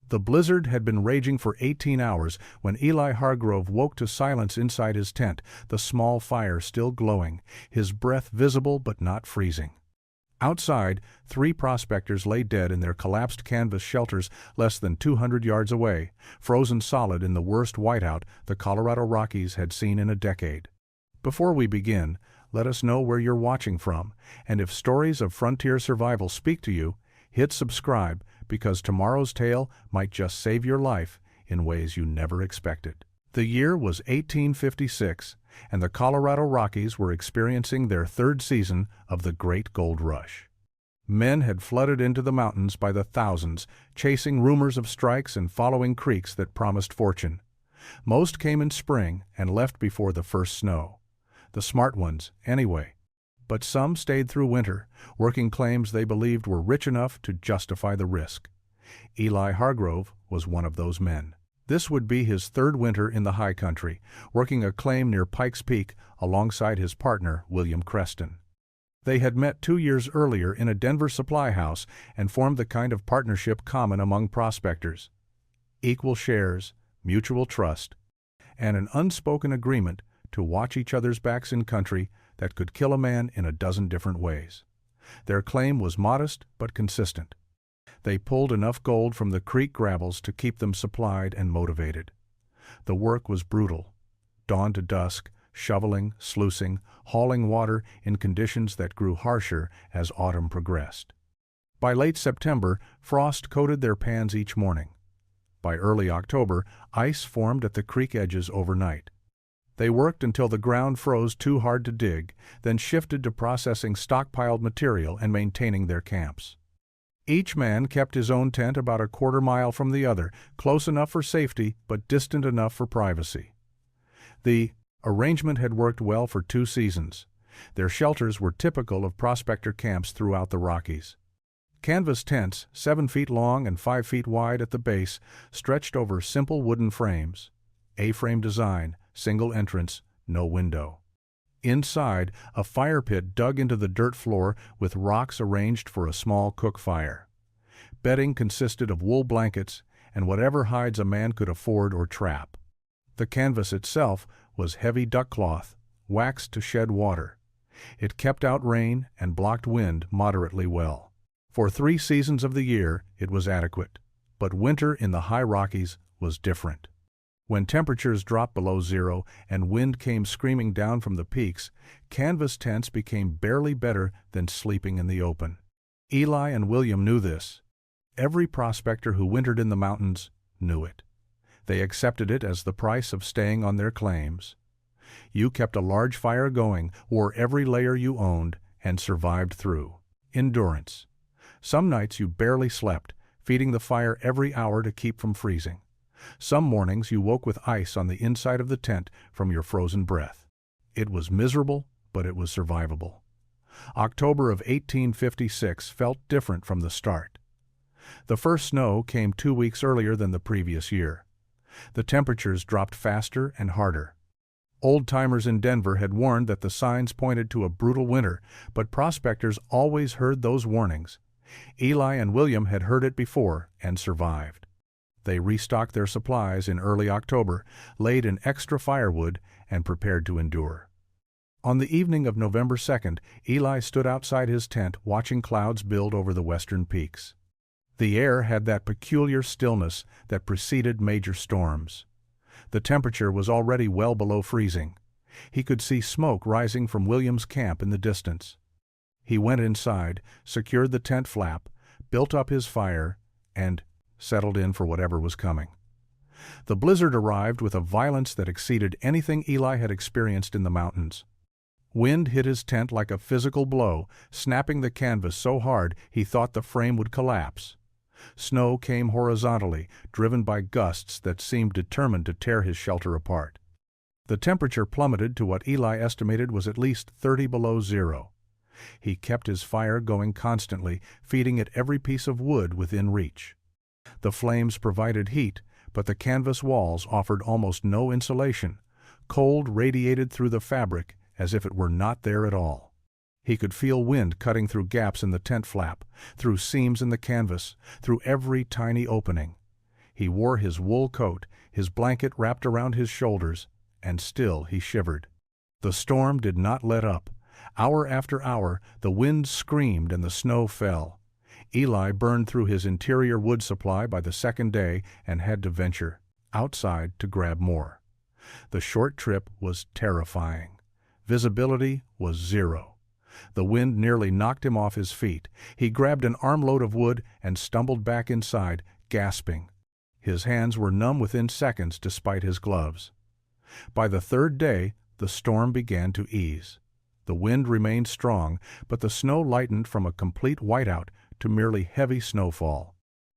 The blizzard had been raging for 18 hours when Eli Hargrove woke to silence inside his tent, the small fire still glowing, his breath visible but not freezing. Outside, 3 prospectors lay dead in their collapsed canvas shelters less than 200 yards away, frozen solid in the worst whiteout the Colorado Rockies had seen in a decade. Before we begin, let us know where you're watching from, and if stories of frontier survival speak to you, hit subscribe, because tomorrow's tale might just save your life in ways you never expected. The year was 1856, and the Colorado Rockies were experiencing their 3rd season of the Great Gold Rush. Men had flooded into the mountains by the thousands, chasing rumors of strikes and following creeks that promised fortune. Most came in spring and left before the first snow. The smart ones, anyway. But some stayed through winter, working claims they believed were rich enough to justify the risk. Eli Hargrove was one of those men. This would be his 3rd winter in the high country, working a claim near Pikes Peak alongside his partner, William Creston. They had met 2 years earlier in a Denver supply house and formed the kind of partnership common among prospectors. Equal shares, mutual trust, and an unspoken agreement to watch each other's backs in country that could kill a man in a dozen different ways. Their claim was modest but consistent. They pulled enough gold from the creek gravels to keep them supplied and motivated. The work was brutal. Dawn to dusk, shoveling, sluicing, hauling water in conditions that grew harsher as autumn progressed. By late September, frost coated their pans each morning. By early October, ice formed at the creek edges overnight. They worked until the ground froze too hard to dig, then shifted to processing stockpiled material and maintaining their camps. Each man kept his own tent about a quarter mile from the other, close enough for safety but distant enough for privacy. The arrangement had worked well for 2 seasons. Their shelters were typical of prospector camps throughout the Rockies. Canvas tents, 7 feet long and 5 feet wide at the base, stretched over simple wooden frames. A-frame design, single entrance, no window. Inside, a fire pit dug into the dirt floor with rocks arranged for a small cook fire. Bedding consisted of wool blankets and whatever hides a man could afford or trap. The canvas itself was heavy duck cloth, waxed to shed water. It kept out rain and blocked wind moderately well. For 3 seasons of the year, it was adequate. But winter in the high Rockies was different. When temperatures dropped below zero and wind came screaming down from the peaks, canvas tents became barely better than sleeping in the open. Eli and William knew this. Every prospector who wintered in the mountains knew it. They accepted it as the price of staying on their claims. You kept a large fire going, wore every layer you owned, and survived through. Endurance. Some nights you barely slept, feeding the fire every hour to keep from freezing. Some mornings you woke with ice on the inside of the tent from your frozen breath. It was miserable, but it was survivable. October of 1856 felt different from the start. The first snow came 2 weeks earlier than the previous year. The temperatures dropped faster and harder. Old-timers in Denver had warned that the signs pointed to a brutal winter, but prospectors always heard those warnings. Eli and William had heard it before and survived. They restocked their supplies in early October, laid in extra firewood, and prepared to endure. On the evening of November 2nd, Eli stood outside his tent watching clouds build over the western peaks. The air had that peculiar stillness that preceded major storms. The temperature was already well below freezing. He could see smoke rising from William's camp in the distance. He went inside, secured the tent flap, built up his fire, and settled in for whatever was coming. The blizzard arrived with a violence that exceeded anything Eli had experienced in the mountains. Wind hit his tent like a physical blow, snapping the canvas so hard he thought the frame would collapse. Snow came horizontally, driven by gusts that seemed determined to tear his shelter apart. The temperature plummeted to what Eli estimated was at least 30 below zero. He kept his fire going constantly, feeding it every piece of wood within reach. The flames provided heat, but the canvas walls offered almost no insulation. Cold radiated through the fabric as if it were not there at all. He could feel wind cutting through gaps in the tent flap, through seams in the canvas, through every tiny opening. He wore his wool coat, his blanket wrapped around his shoulders, and still he shivered. The storm did not let up. Hour after hour, the wind screamed and the snow fell. Eli burned through his interior wood supply by the second day and had to venture outside to grab more. The short trip was terrifying. Visibility was zero. The wind nearly knocked him off his feet. He grabbed an armload of wood and stumbled back inside, gasping. His hands were numb within seconds despite his gloves. By the third day, the storm began to ease. The wind remained strong, but the snow lightened from a complete whiteout to merely heavy snowfall.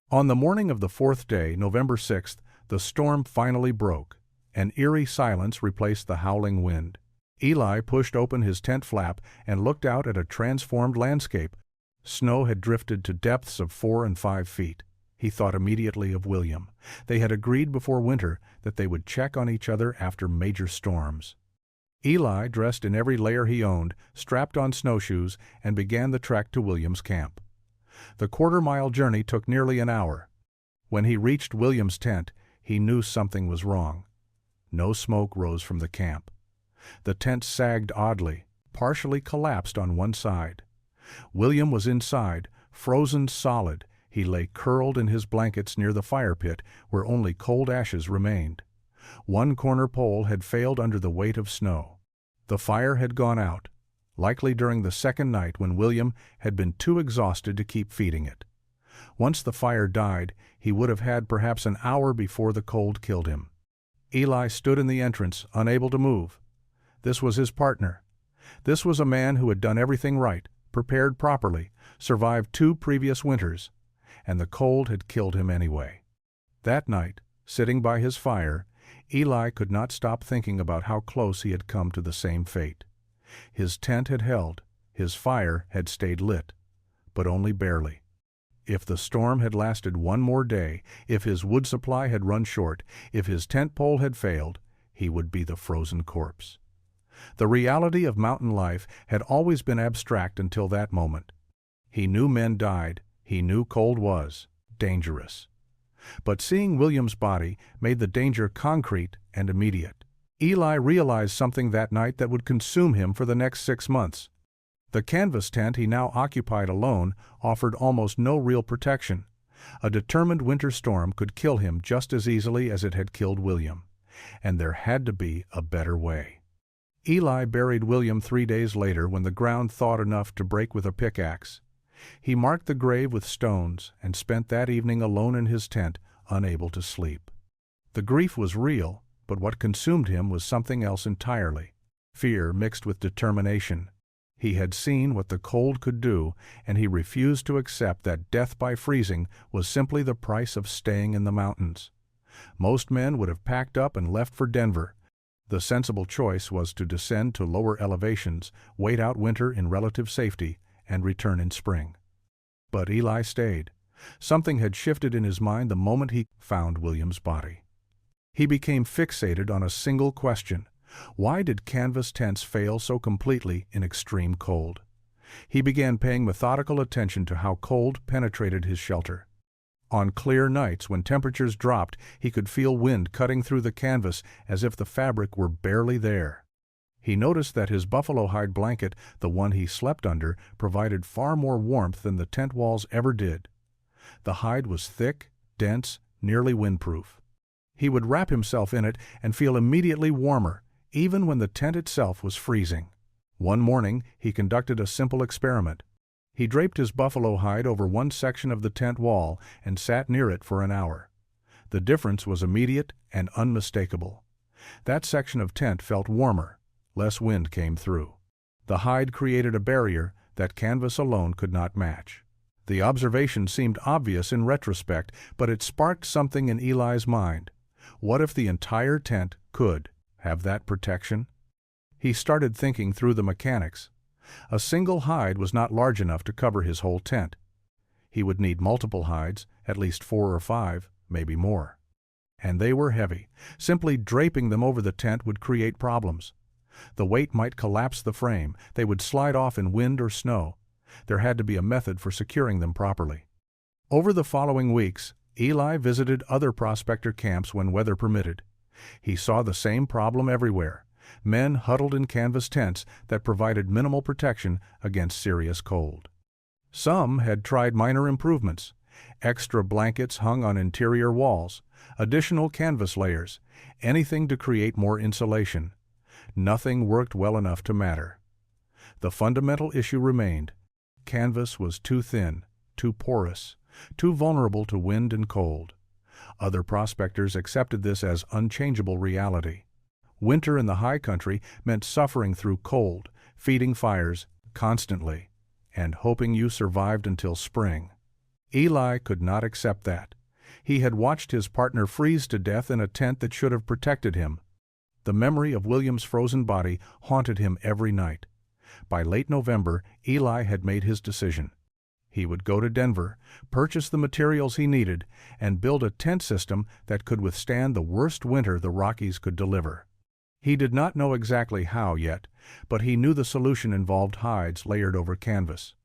On the morning of the fourth day, November 6th, the storm finally broke. An eerie silence replaced the howling wind. Eli pushed open his tent flap and looked out at a transformed landscape. Snow had drifted to depths of 4 and 5 feet. He thought immediately of William. They had agreed before winter that they would check on each other after major storms. Eli, dressed in every layer he owned, strapped on snowshoes, and began the trek to William's camp. The quarter-mile journey took nearly an hour. When he reached William's tent, he knew something was wrong. No smoke rose from the camp. The tent sagged oddly, partially collapsed on one side. William was inside, frozen solid. He lay curled in his blankets near the fire pit, where only cold ashes remained. One corner pole had failed under the weight of snow. The fire had gone out, likely during the second night when William had been too exhausted to keep feeding it. Once the fire died, he would have had perhaps an hour before the cold killed him. Eli stood in the entrance, unable to move. This was his partner. This was a man who had done everything right, prepared properly, survived 2 previous winters, and the cold had killed him anyway. That night, sitting by his fire, Eli could not stop thinking about how close he had come to the same fate. His tent had held, his fire had stayed lit, but only barely. If the storm had lasted one more day, if his wood supply had run short, if his tent pole had failed, he would be the frozen corpse. The reality of mountain life had always been abstract until that moment. He knew men died, he knew cold was dangerous. But seeing William's body made the danger concrete and immediate. Eli realized something that night that would consume him for the next 6 months. The canvas tent he now occupied alone offered almost no real protection. A determined winter storm could kill him just as easily as it had killed William, and there had to be a better way. Eli buried William 3 days later when the ground thawed enough to break with a pickaxe. He marked the grave with stones and spent that evening alone in his tent, unable to sleep. The grief was real, but what consumed him was something else entirely. Fear mixed with determination. He had seen what the cold could do, and he refused to accept that death by freezing was simply the price of staying in the mountains. Most men would have packed up and left for Denver. The sensible choice was to descend to lower elevations, wait out winter in relative safety, and return in spring. But Eli stayed. Something had shifted in his mind the moment he found William's body. He became fixated on a single question. Why did canvas tents fail so completely in extreme cold? He began paying methodical attention to how cold penetrated his shelter. On clear nights when temperatures dropped, he could feel wind cutting through the canvas as if the fabric were barely there. He noticed that his buffalo hide blanket, the one he slept under, provided far more warmth than the tent walls ever did. The hide was thick, dense, nearly windproof. He would wrap himself in it and feel immediately warmer, even when the tent itself was freezing. One morning, he conducted a simple experiment. He draped his buffalo hide over one section of the tent wall and sat near it for an hour. The difference was immediate and unmistakable. That section of tent felt warmer. Less wind came through. The hide created a barrier that canvas alone could not match. The observation seemed obvious in retrospect, but it sparked something in Eli's mind. What if the entire tent could have that protection? He started thinking through the mechanics. A single hide was not large enough to cover his whole tent. He would need multiple hides, at least 4 or 5, maybe more. And they were heavy. Simply draping them over the tent would create problems. The weight might collapse the frame. They would slide off in wind or snow. There had to be a method for securing them properly. Over the following weeks, Eli visited other prospector camps when weather permitted. He saw the same problem everywhere: men huddled in canvas tents that provided minimal protection against serious cold. Some had tried minor improvements: extra blankets hung on interior walls, additional canvas layers, anything to create more insulation. Nothing worked well enough to matter. The fundamental issue remained: canvas was too thin, too porous, too vulnerable to wind and cold. Other prospectors accepted this as unchangeable reality. Winter in the high country meant suffering through cold, feeding fires constantly, and hoping you survived until spring. Eli could not accept that. He had watched his partner freeze to death in a tent that should have protected him. The memory of William's frozen body haunted him every night. By late November, Eli had made his decision. He would go to Denver, purchase the materials he needed, and build a tent system that could withstand the worst winter the Rockies could deliver. He did not know exactly how yet, but he knew the solution involved hides layered over canvas.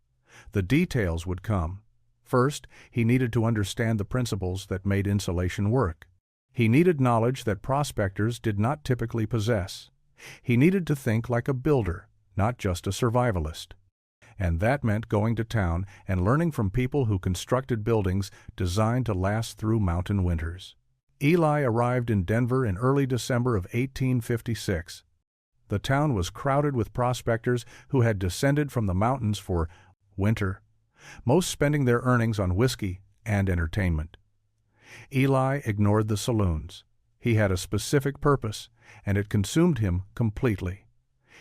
The details would come. First, he needed to understand the principles that made insulation work. He needed knowledge that prospectors did not typically possess. He needed to think like a builder, not just a survivalist. And that meant going to town and learning from people who constructed buildings designed to last through mountain winters. Eli arrived in Denver in early December of 1856. The town was crowded with prospectors who had descended from the mountains for winter, most spending their earnings on whiskey and entertainment. Eli ignored the saloons. He had a specific purpose, and it consumed him completely.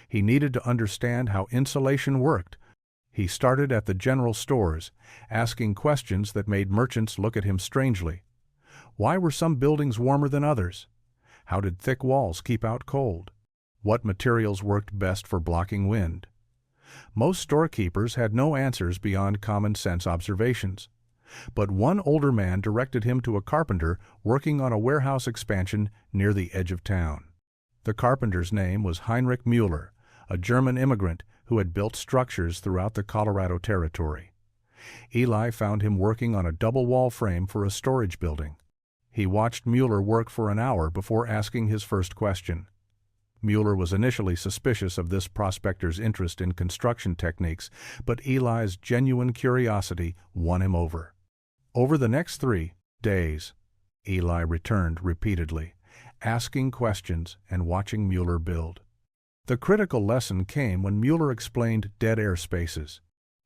He needed to understand how insulation worked. He started at the general stores, asking questions that made merchants look at him strangely. Why were some buildings warmer than others? How did thick walls keep out cold? What materials worked best for blocking wind? Most storekeepers had no answers beyond common-sense observations. But one older man directed him to a carpenter working on a warehouse expansion near the edge of town. The carpenter's name was Heinrich Müller, a German immigrant who had built structures throughout the Colorado Territory. Eli found him working on a double-wall frame for a storage building. He watched Müller work for an hour before asking his first question. Müller was initially suspicious of this prospector's interest in construction techniques, but Eli's genuine curiosity won him over. Over the next 3 days, Eli returned repeatedly, asking questions and watching Müller build. The critical lesson came when Müller explained dead air spaces.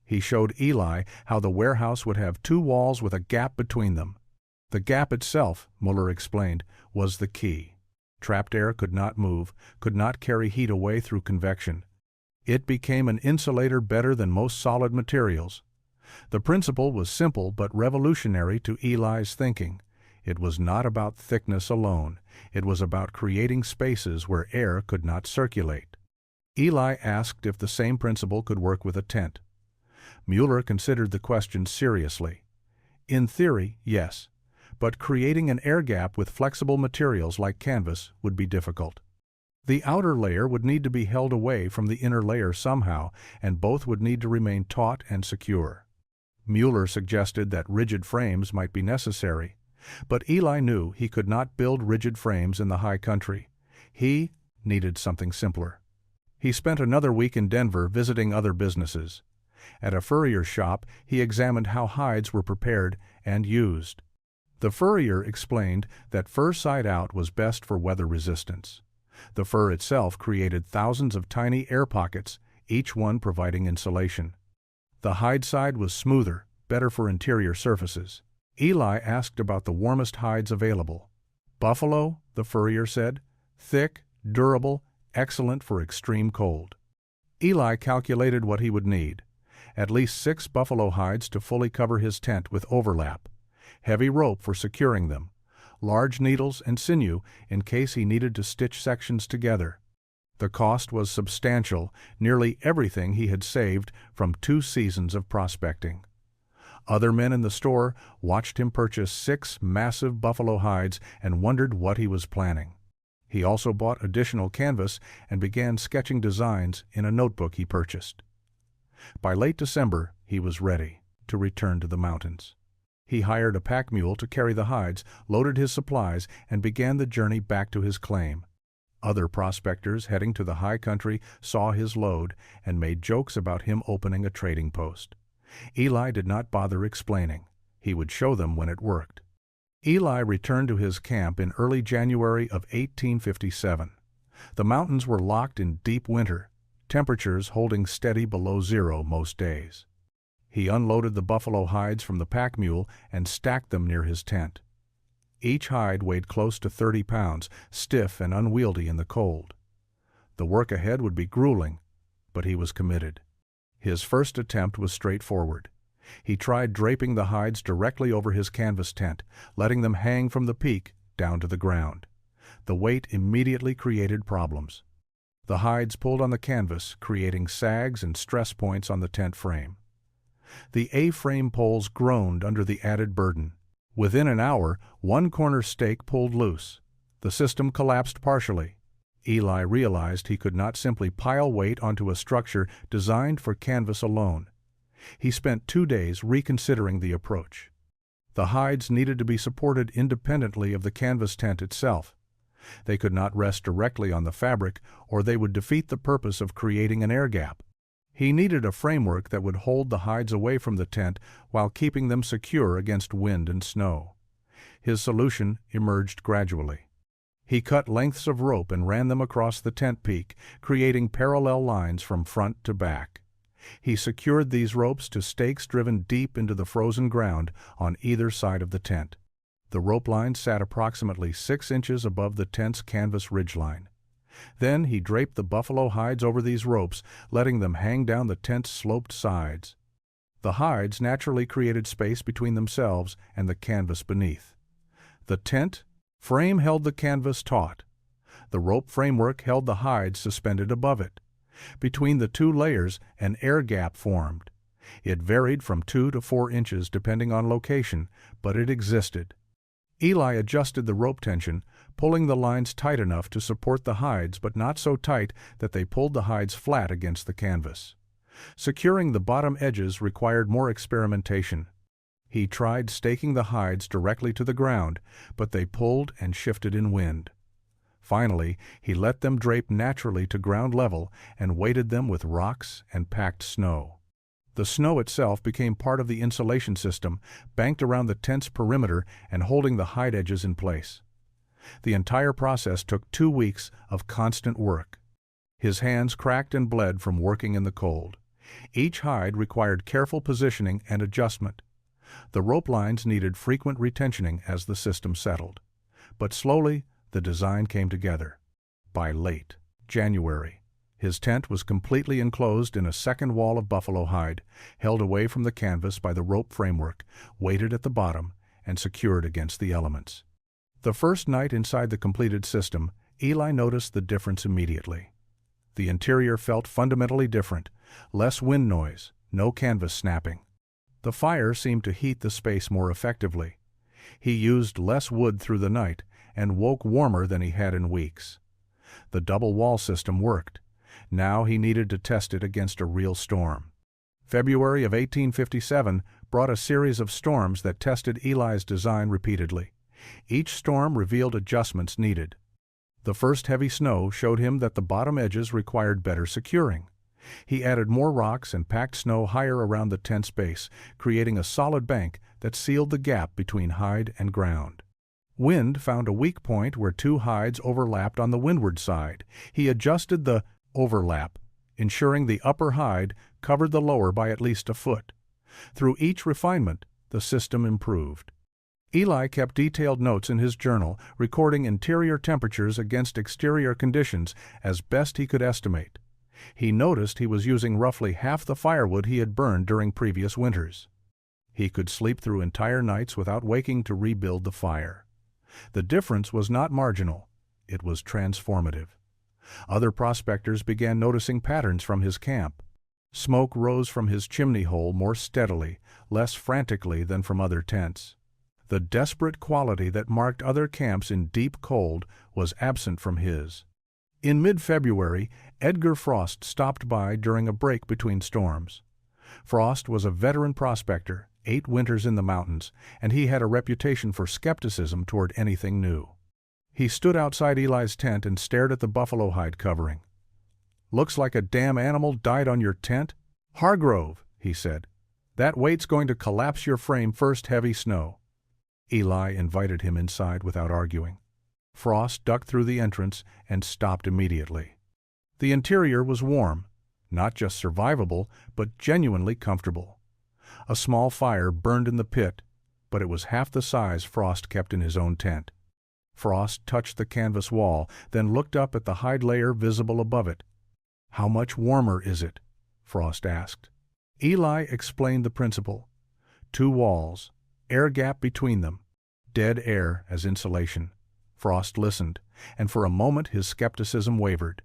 He showed Eli how the warehouse would have 2 walls with a gap between them. The gap itself, Müller explained, was the key. Trapped air could not move, could not carry heat away through convection. It became an insulator better than most solid materials. The principle was simple but revolutionary to Eli's thinking. It was not about thickness alone. It was about creating spaces where air could not circulate. Eli asked if the same principle could work with a tent. Müller considered the question seriously. In theory, yes, but creating an air gap with flexible materials like canvas would be difficult. The outer layer would need to be held away from the inner layer somehow, and both would need to remain taut and secure. Müller suggested that rigid frames might be necessary, but Eli knew he could not build rigid frames in the high country. He needed something simpler. He spent another week in Denver visiting other businesses. At a furrier's shop, he examined how hides were prepared and used. The furrier explained that fur side out was best for weather resistance. The fur itself created thousands of tiny air pockets, each one providing insulation. The hide side was smoother, better for interior surfaces. Eli asked about the warmest hides available. Buffalo, the furrier said, thick, durable, excellent for extreme cold. Eli calculated what he would need: at least 6 buffalo hides to fully cover his tent with overlap, heavy rope for securing them, large needles and sinew in case he needed to stitch sections together. The cost was substantial, nearly everything he had saved from 2 seasons of prospecting. Other men in the store watched him purchase 6 massive buffalo hides and wondered what he was planning. He also bought additional canvas and began sketching designs in a notebook he purchased. By late December, he was ready to return to the mountains. He hired a pack mule to carry the hides, loaded his supplies, and began the journey back to his claim. Other prospectors heading to the high country saw his load and made jokes about him opening a trading post. Eli did not bother explaining. He would show them when it worked. Eli returned to his camp in early January of 1857. The mountains were locked in deep winter, temperatures holding steady below zero most days. He unloaded the buffalo hides from the pack mule and stacked them near his tent. Each hide weighed close to 30 pounds, stiff and unwieldy in the cold. The work ahead would be grueling, but he was committed. His first attempt was straightforward. He tried draping the hides directly over his canvas tent, letting them hang from the peak down to the ground. The weight immediately created problems. The hides pulled on the canvas, creating sags and stress points on the tent frame. The A-frame poles groaned under the added burden. Within an hour, one corner stake pulled loose. The system collapsed partially. Eli realized he could not simply pile weight onto a structure designed for canvas alone. He spent 2 days reconsidering the approach. The hides needed to be supported independently of the canvas tent itself. They could not rest directly on the fabric, or they would defeat the purpose of creating an air gap. He needed a framework that would hold the hides away from the tent while keeping them secure against wind and snow. His solution emerged gradually. He cut lengths of rope and ran them across the tent peak, creating parallel lines from front to back. He secured these ropes to stakes driven deep into the frozen ground on either side of the tent. The rope lines sat approximately 6 inches above the tent's canvas ridgeline. Then he draped the buffalo hides over these ropes, letting them hang down the tent's sloped sides. The hides naturally created space between themselves and the canvas beneath. The tent frame held the canvas taut. The rope framework held the hides suspended above it. Between the 2 layers, an air gap formed. It varied from 2 to 4 inches depending on location, but it existed. Eli adjusted the rope tension, pulling the lines tight enough to support the hides but not so tight that they pulled the hides flat against the canvas. Securing the bottom edges required more experimentation. He tried staking the hides directly to the ground, but they pulled and shifted in wind. Finally, he let them drape naturally to ground level and weighted them with rocks and packed snow. The snow itself became part of the insulation system, banked around the tent's perimeter and holding the hide edges in place. The entire process took 2 weeks of constant work. His hands cracked and bled from working in the cold. Each hide required careful positioning and adjustment. The rope lines needed frequent retensioning as the system settled. But slowly, the design came together. By late January, his tent was completely enclosed in a second wall of buffalo hide, held away from the canvas by the rope framework, weighted at the bottom, and secured against the elements. The first night inside the completed system, Eli noticed the difference immediately. The interior felt fundamentally different, less wind noise, no canvas snapping. The fire seemed to heat the space more effectively. He used less wood through the night and woke warmer than he had in weeks. The double wall system worked. Now he needed to test it against a real storm. February of 1857 brought a series of storms that tested Eli's design repeatedly. Each storm revealed adjustments needed. The first heavy snow showed him that the bottom edges required better securing. He added more rocks and packed snow higher around the tent's base, creating a solid bank that sealed the gap between hide and ground. Wind found a weak point where 2 hides overlapped on the windward side. He adjusted the overlap, ensuring the upper hide covered the lower by at least a foot. Through each refinement, the system improved. Eli kept detailed notes in his journal, recording interior temperatures against exterior conditions as best he could estimate. He noticed he was using roughly half the firewood he had burned during previous winters. He could sleep through entire nights without waking to rebuild the fire. The difference was not marginal, it was transformative. Other prospectors began noticing patterns from his camp. Smoke rose from his chimney hole more steadily, less frantically than from other tents. The desperate quality that marked other camps in deep cold was absent from his. In mid-February, Edgar Frost stopped by during a break between storms. Frost was a veteran prospector, 8 winters in the mountains, and he had a reputation for skepticism toward anything new. He stood outside Eli's tent and stared at the buffalo hide covering. "Looks like a damn animal died on your tent." "Hargrove," he said, "that weight's going to collapse your frame first heavy snow." Eli invited him inside without arguing. Frost ducked through the entrance and stopped immediately. The interior was warm, not just survivable, but genuinely comfortable. A small fire burned in the pit, but it was half the size Frost kept in his own tent. Frost touched the canvas wall, then looked up at the hide layer visible above it. "How much warmer is it?" Frost asked. Eli explained the principle. 2 walls, air gap between them, dead air as insulation. Frost listened, and for a moment his skepticism wavered.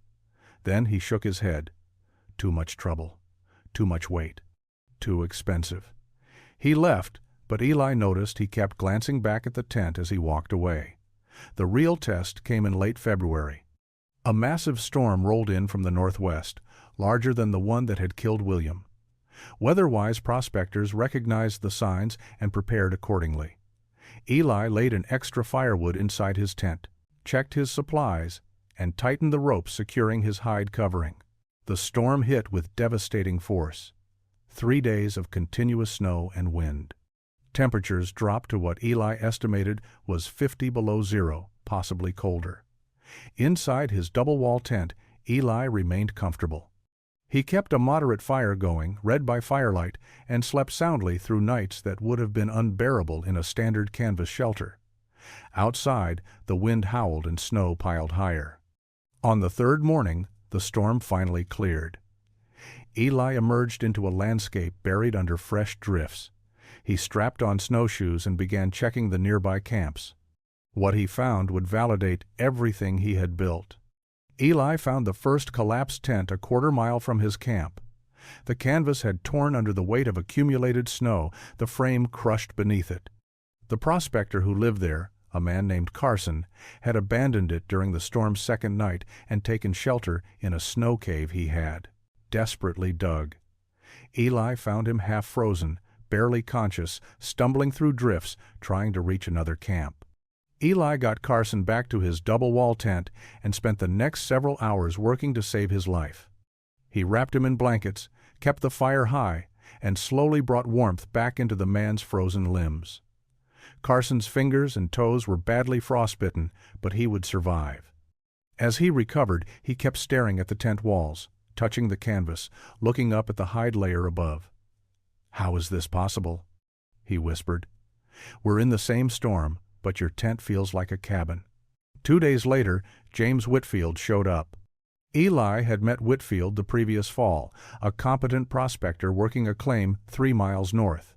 Then he shook his head. Too much trouble. Too much weight. Too expensive. He left, but Eli noticed he kept glancing back at the tent as he walked away. The real test came in late February. A massive storm rolled in from the northwest, larger than the one that had killed William. Weather-wise, prospectors recognized the signs and prepared accordingly. Eli laid an extra firewood inside his tent, checked his supplies, and tightened the ropes securing his hide covering. The storm hit with devastating force. 3 days of continuous snow and wind. Temperatures dropped to what Eli estimated was 50 below zero, possibly colder. Inside his double-wall tent, Eli remained comfortable. He kept a moderate fire going, read by firelight, and slept soundly through nights that would have been unbearable in a standard canvas shelter. Outside, the wind howled and snow piled higher. On the 3rd morning, the storm finally cleared. Eli emerged into a landscape buried under fresh drifts. He strapped on snowshoes and began checking the nearby camps. What he found would validate everything he had built. Eli found the first collapsed tent a quarter-mile from his camp. The canvas had torn under the weight of accumulated snow, the frame crushed beneath it. The prospector who lived there, a man named Carson, had abandoned it during the storm's 2nd night and taken shelter in a snow cave he had desperately dug. Eli found him half frozen, barely conscious, stumbling through drifts, trying to reach another camp. Eli got Carson back to his double-wall tent and spent the next several hours working to save his life. He wrapped him in blankets, kept the fire high, and slowly brought warmth back into the man's frozen limbs. Carson's fingers and toes were badly frostbitten, but he would survive. As he recovered, he kept staring at the tent walls, touching the canvas, looking up at the hide layer above. "How is this possible?" he whispered. "We're in the same storm, but your tent feels like a cabin." 2 days later, James Whitfield showed up. Eli had met Whitfield the previous fall, a competent prospector working a claim 3 miles north.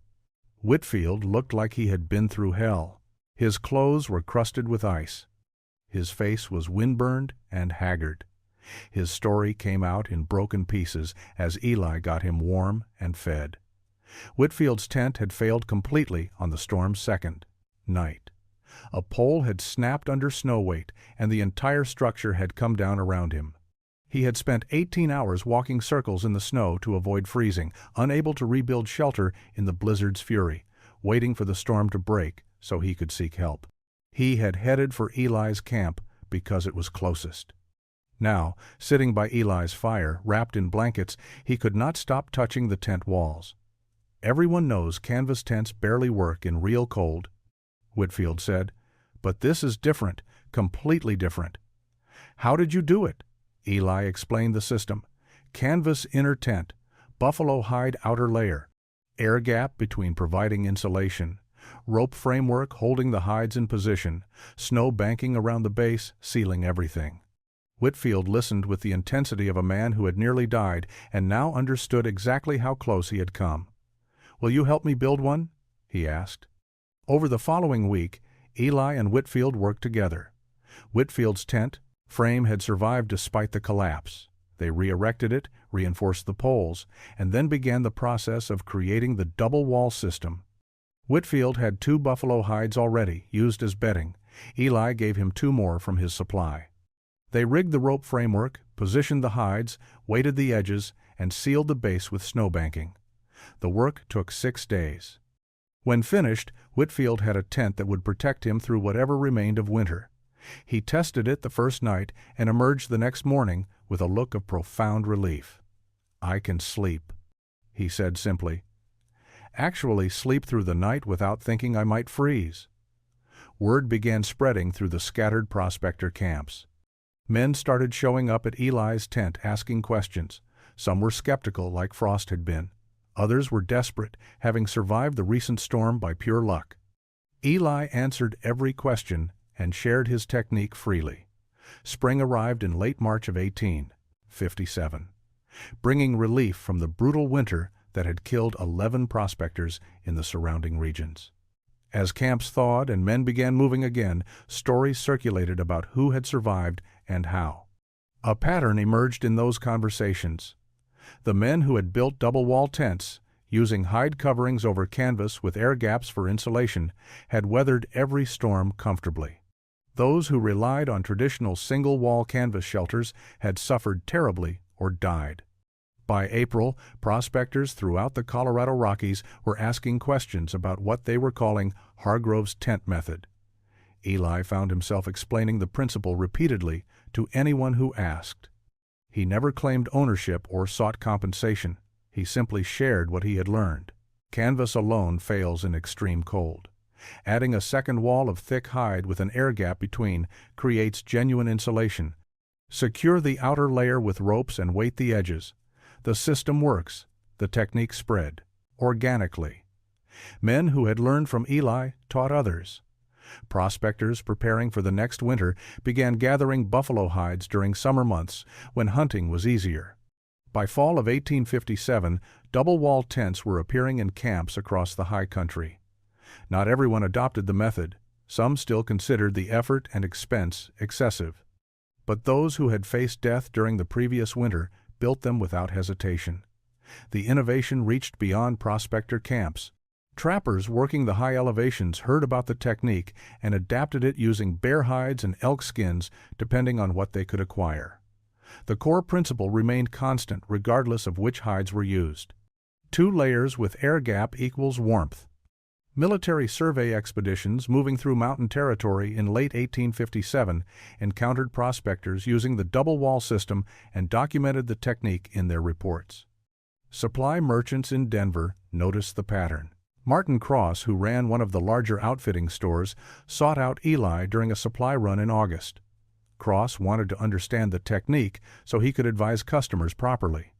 Whitfield looked like he had been through hell. His clothes were crusted with ice. His face was windburned and haggard. His story came out in broken pieces as Eli got him warm and fed. Whitfield's tent had failed completely on the storm's 2nd night. A pole had snapped under snow weight, and the entire structure had come down around him. He had spent 18 hours walking circles in the snow to avoid freezing, unable to rebuild shelter in the blizzard's fury, waiting for the storm to break so he could seek help. He had headed for Eli's camp because it was closest. Now, sitting by Eli's fire, wrapped in blankets, he could not stop touching the tent walls. "Everyone knows canvas tents barely work in real cold," Whitfield said, "but this is different, completely different." "How did you do it?" Eli explained the system. "Canvas inner tent, buffalo hide outer layer, air gap between providing insulation, rope framework holding the hides in position, snow banking around the base, sealing everything." Whitfield listened with the intensity of a man who had nearly died and now understood exactly how close he had come. "Will you help me build one?" he asked. Over the following week, Eli and Whitfield worked together. Whitfield's tent frame had survived despite the collapse. They re-erected it, reinforced the poles, and then began the process of creating the double-wall system. Whitfield had 2 buffalo hides already, used as bedding. Eli gave him 2 more from his supply. They rigged the rope framework, positioned the hides, weighted the edges, and sealed the base with snowbanking. The work took 6 days. When finished, Whitfield had a tent that would protect him through whatever remained of winter. He tested it the first night and emerged the next morning with a look of profound relief. "I can sleep," he said simply. "Actually sleep through the night without thinking I might freeze." Word began spreading through the scattered prospector camps. Men started showing up at Eli's tent asking questions. Some were skeptical, like Frost had been. Others were desperate, having survived the recent storm by pure luck. Eli answered every question and shared his technique freely. Spring arrived in late March of 1857, bringing relief from the brutal winter that had killed 11 prospectors in the surrounding regions. As camps thawed and men began moving again, stories circulated about who had survived and how. A pattern emerged in those conversations. The men who had built double-wall tents, using hide coverings over canvas with air gaps for insulation, had weathered every storm comfortably. Those who relied on traditional single-wall canvas shelters had suffered terribly or died. By April, prospectors throughout the Colorado Rockies were asking questions about what they were calling Hargrove's tent method. Eli found himself explaining the principle repeatedly to anyone who asked. He never claimed ownership or sought compensation. He simply shared what he had learned. Canvas alone fails in extreme cold. Adding a second wall of thick hide with an air gap between creates genuine insulation. Secure the outer layer with ropes and weight the edges. The system works. The technique spread organically. Men who had learned from Eli taught others. Prospectors preparing for the next winter began gathering buffalo hides during summer months when hunting was easier. By fall of 1857, double-wall tents were appearing in camps across the high country. Not everyone adopted the method. Some still considered the effort and expense excessive. But those who had faced death during the previous winter built them without hesitation. The innovation reached beyond prospector camps. Trappers working the high elevations heard about the technique and adapted it using bear hides and elk skins depending on what they could acquire. The core principle remained constant regardless of which hides were used. 2 layers with air gap equals warmth. Military survey expeditions moving through mountain territory in late 1857 encountered prospectors using the double-wall system and documented the technique in their reports. Supply merchants in Denver noticed the pattern. Martin Cross, who ran one of the larger outfitting stores, sought out Eli during a supply run in August. Cross wanted to understand the technique so he could advise customers properly.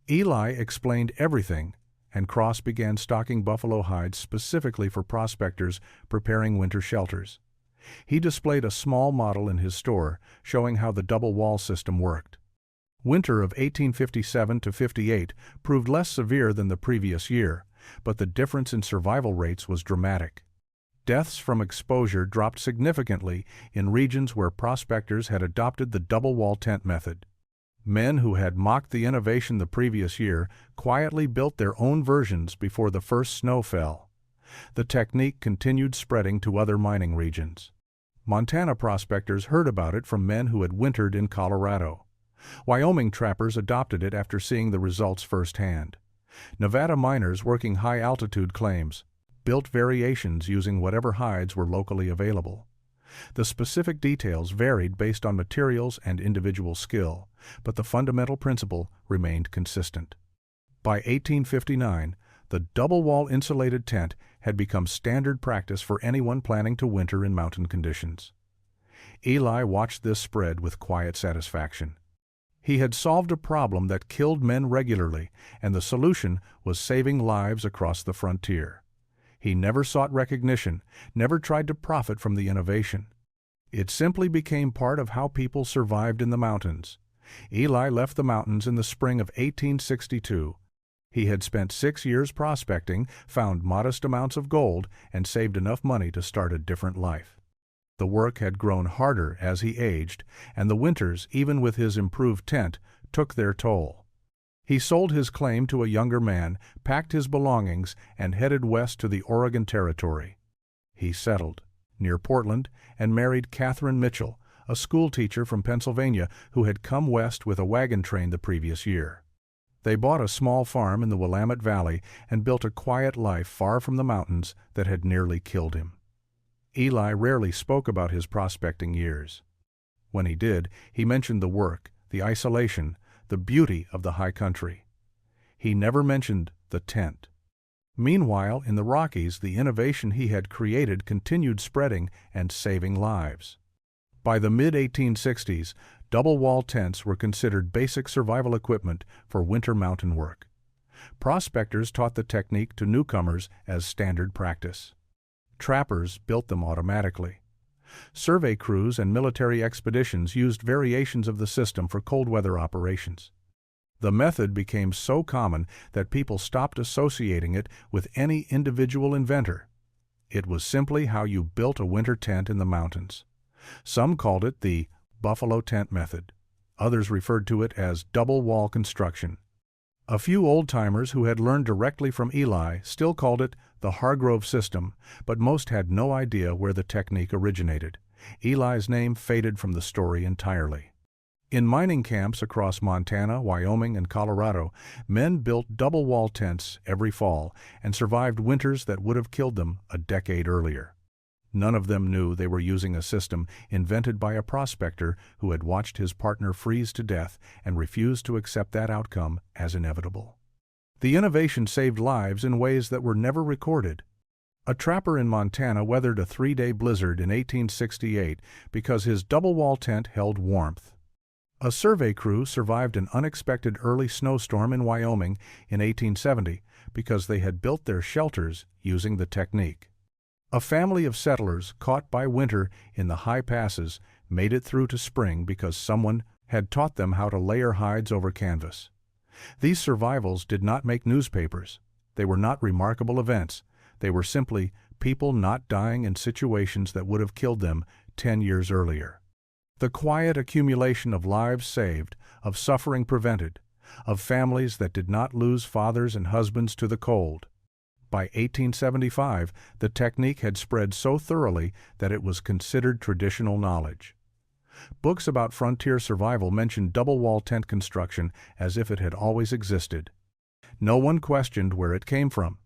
Eli explained everything, and Cross began stocking buffalo hides specifically for prospectors preparing winter shelters. He displayed a small model in his store showing how the double-wall system worked. Winter of 1857–58 proved less severe than the previous year, but the difference in survival rates was dramatic. Deaths from exposure dropped significantly in regions where prospectors had adopted the double-wall tent method. Men who had mocked the innovation the previous year quietly built their own versions before the first snow fell. The technique continued spreading to other mining regions. Montana prospectors heard about it from men who had wintered in Colorado. Wyoming trappers adopted it after seeing the results firsthand. Nevada miners working high-altitude claims built variations using whatever hides were locally available. The specific details varied based on materials and individual skill, but the fundamental principle remained consistent. By 1859, the double-wall insulated tent had become standard practice for anyone planning to winter in mountain conditions. Eli watched this spread with quiet satisfaction. He had solved a problem that killed men regularly, and the solution was saving lives across the frontier. He never sought recognition, never tried to profit from the innovation. It simply became part of how people survived in the mountains. Eli left the mountains in the spring of 1862. He had spent 6 years prospecting, found modest amounts of gold, and saved enough money to start a different life. The work had grown harder as he aged, and the winters, even with his improved tent, took their toll. He sold his claim to a younger man, packed his belongings, and headed west to the Oregon Territory. He settled near Portland and married Catherine Mitchell, a schoolteacher from Pennsylvania who had come west with a wagon train the previous year. They bought a small farm in the Willamette Valley and built a quiet life far from the mountains that had nearly killed him. Eli rarely spoke about his prospecting years. When he did, he mentioned the work, the isolation, the beauty of the high country. He never mentioned the tent. Meanwhile, in the Rockies, the innovation he had created continued spreading and saving lives. By the mid-1860s, double-wall tents were considered basic survival equipment for winter mountain work. Prospectors taught the technique to newcomers as standard practice. Trappers built them automatically. Survey crews and military expeditions used variations of the system for cold weather operations. The method became so common that people stopped associating it with any individual inventor. It was simply how you built a winter tent in the mountains. Some called it the buffalo tent method. Others referred to it as double-wall construction. A few old-timers who had learned directly from Eli still called it the Hargrove system, but most had no idea where the technique originated. Eli's name faded from the story entirely. In mining camps across Montana, Wyoming, and Colorado, men built double-wall tents every fall and survived winters that would have killed them a decade earlier. None of them knew they were using a system invented by a prospector who had watched his partner freeze to death and refused to accept that outcome as inevitable. The innovation saved lives in ways that were never recorded. A trapper in Montana weathered a 3-day blizzard in 1868 because his double-wall tent held warmth. A survey crew survived an unexpected early snowstorm in Wyoming in 1870 because they had built their shelters using the technique. A family of settlers caught by winter in the high passes made it through to spring because someone had taught them how to layer hides over canvas. These survivals did not make newspapers. They were not remarkable events. They were simply people not dying in situations that would have killed them 10 years earlier. The quiet accumulation of lives saved, of suffering prevented, of families that did not lose fathers and husbands to the cold. By 1875, the technique had spread so thoroughly that it was considered traditional knowledge. Books about frontier survival mentioned double-wall tent construction as if it had always existed. No one questioned where it came from.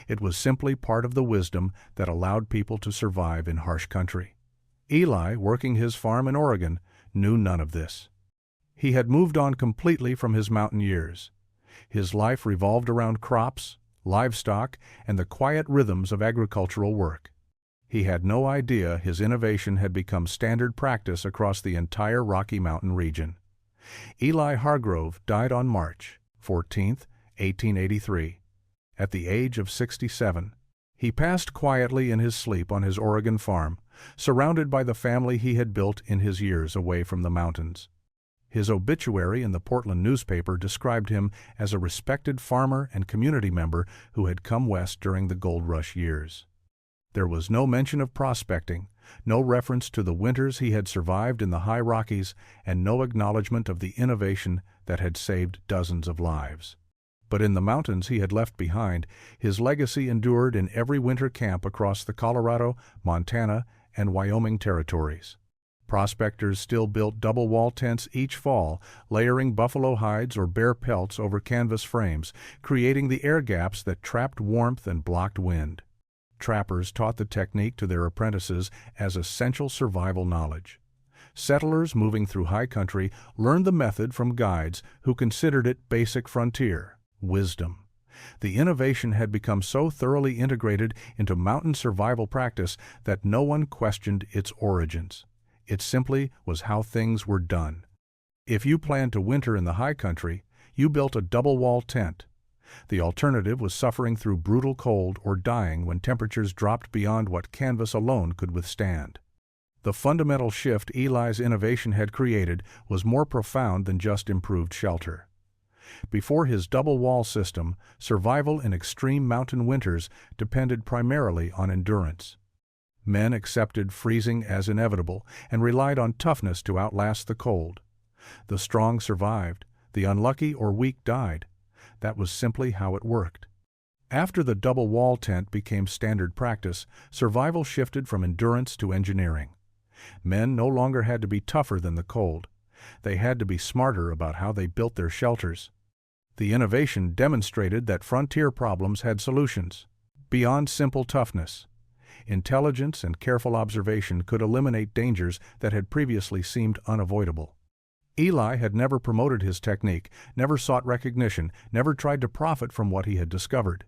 It was simply part of the wisdom that allowed people to survive in harsh country. Eli, working his farm in Oregon, knew none of this. He had moved on completely from his mountain years. His life revolved around crops, livestock, and the quiet rhythms of agricultural work. He had no idea his innovation had become standard practice across the entire Rocky Mountain region. Eli Hargrove died on March 14, 1883, at the age of 67. He passed quietly in his sleep on his Oregon farm, surrounded by the family he had built in his years away from the mountains. His obituary in the Portland newspaper described him as a respected farmer and community member who had come west during the gold rush years. There was no mention of prospecting, no reference to the winters he had survived in the high Rockies, and no acknowledgement of the innovation that had saved dozens of lives. But in the mountains he had left behind, his legacy endured in every winter camp across the Colorado, Montana, and Wyoming territories. Prospectors still built double-wall tents each fall, layering buffalo hides or bear pelts over canvas frames, creating the air gaps that trapped warmth and blocked wind. Trappers taught the technique to their apprentices as essential survival knowledge. Settlers moving through high country learned the method from guides who considered it basic frontier wisdom. The innovation had become so thoroughly integrated into mountain survival practice that no one questioned its origins. It simply was how things were done. If you planned to winter in the high country, you built a double-wall tent. The alternative was suffering through brutal cold or dying when temperatures dropped beyond what canvas alone could withstand. The fundamental shift Eli's innovation had created was more profound than just improved shelter. Before his double-wall system, survival in extreme mountain winters depended primarily on endurance. Men accepted freezing as inevitable and relied on toughness to outlast the cold. The strong survived, the unlucky or weak died. That was simply how it worked. After the double-wall tent became standard practice, survival shifted from endurance to engineering. Men no longer had to be tougher than the cold. They had to be smarter about how they built their shelters. The innovation demonstrated that frontier problems had solutions. Beyond simple toughness, intelligence and careful observation could eliminate dangers that had previously seemed unavoidable. Eli had never promoted his technique, never sought recognition, never tried to profit from what he had discovered.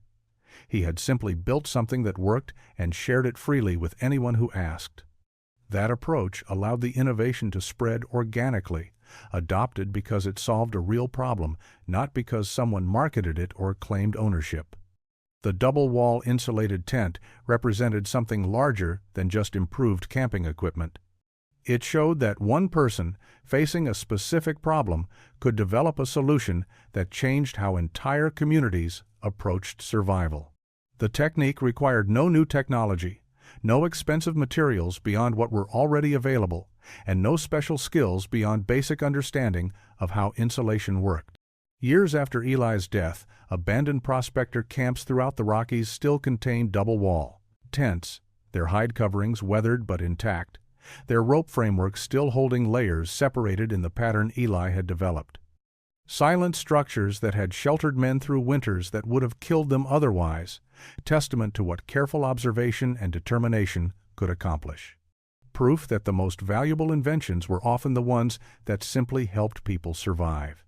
He had simply built something that worked and shared it freely with anyone who asked. That approach allowed the innovation to spread organically, adopted because it solved a real problem, not because someone marketed it or claimed ownership. The double-wall insulated tent represented something larger than just improved camping equipment. It showed that one person, facing a specific problem, could develop a solution that changed how entire communities approached survival. The technique required no new technology, no expensive materials beyond what were already available, and no special skills beyond basic understanding of how insulation worked. Years after Eli's death, abandoned Prospector camps throughout the Rockies still contained double-wall tents, their hide coverings weathered but intact, their rope frameworks still holding layers separated in the pattern Eli had developed. Silent structures that had sheltered men through winters that would have killed them otherwise, testament to what careful observation and determination could accomplish. Proof that the most valuable inventions were often the ones that simply helped people survive.